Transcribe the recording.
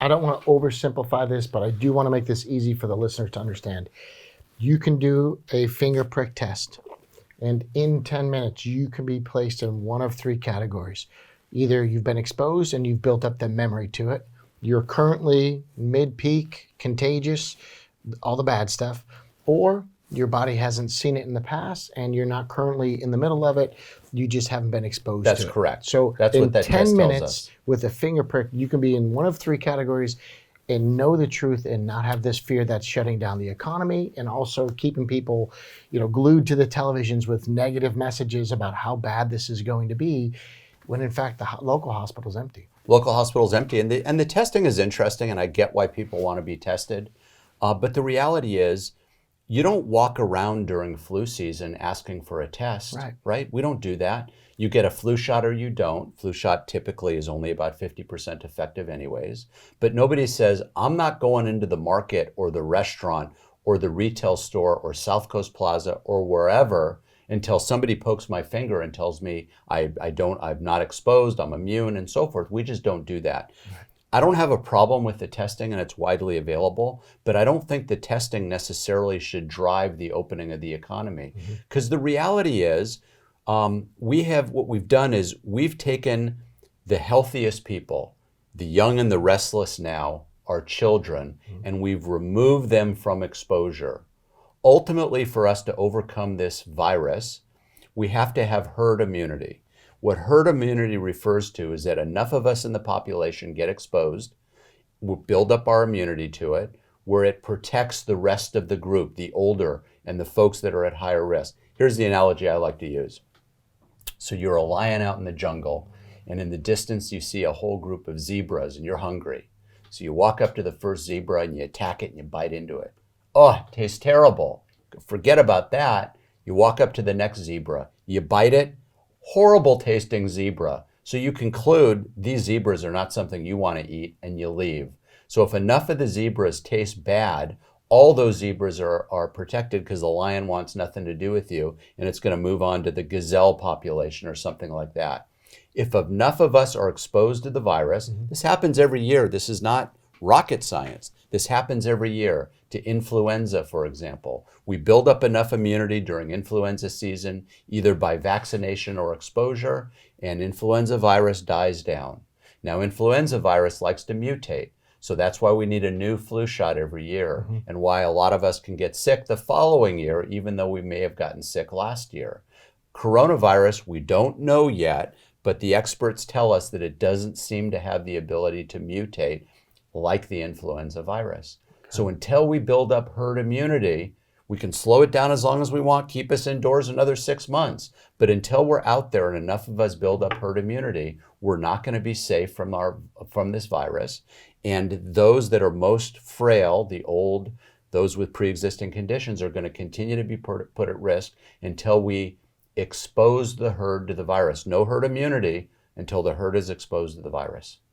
I don't want to oversimplify this, but I do want to make this easy for the listener to understand. You can do a finger prick test, and in 10 minutes, you can be placed in one of three categories. Either you've been exposed and you've built up the memory to it, you're currently mid-peak, contagious, all the bad stuff, or your body hasn't seen it in the past and you're not currently in the middle of it, you just haven't been exposed to it. That's correct. So That's in what that 10 test tells minutes us. with a finger prick, you can be in one of three categories and know the truth and not have this fear that's shutting down the economy and also keeping people, glued to the televisions with negative messages about how bad this is going to be, when in fact the local hospital's empty. Local hospital's empty, and the testing is interesting, and I get why people want to be tested. But the reality is, you don't walk around during flu season asking for a test, right? We don't do that. You get a flu shot or you don't. Flu shot typically is only about 50% effective anyways. But nobody says, I'm not going into the market or the restaurant or the retail store or South Coast Plaza or wherever until somebody pokes my finger and tells me I'm not exposed, I'm immune, and so forth. We just don't do that. Right. I don't have a problem with the testing, and it's widely available, but I don't think the testing necessarily should drive the opening of the economy. Because the reality is, what we've done is we've taken the healthiest people, the young and the restless now, our children, and we've removed them from exposure. Ultimately, for us to overcome this virus, we have to have herd immunity. What herd immunity refers to is that enough of us in the population get exposed, we'll build up our immunity to it, where it protects the rest of the group, the older and the folks that are at higher risk. Here's the analogy I like to use. So you're a lion out in the jungle, and in the distance you see a whole group of zebras, and you're hungry. So you walk up to the first zebra and you attack it and you bite into it. Oh, it tastes terrible. Forget about that. You walk up to the next zebra, you bite it. Horrible tasting zebra. So you conclude these zebras are not something you want to eat and you leave. So if enough of the zebras taste bad, all those zebras are protected because the lion wants nothing to do with you and it's going to move on to the gazelle population or something like that. If enough of us are exposed to the virus, this happens every year. This is not rocket science. This happens every year. To influenza, for example. We build up enough immunity during influenza season, either by vaccination or exposure, and influenza virus dies down. Now, influenza virus likes to mutate, so that's why we need a new flu shot every year, and why a lot of us can get sick the following year, even though we may have gotten sick last year. Coronavirus, we don't know yet, but the experts tell us that it doesn't seem to have the ability to mutate like the influenza virus. So until we build up herd immunity, we can slow it down as long as we want, keep us indoors another 6 months. But until we're out there and enough of us build up herd immunity, we're not going to be safe from this virus. And those that are most frail, the old, those with pre-existing conditions are going to continue to be put at risk until we expose the herd to the virus. No herd immunity until the herd is exposed to the virus.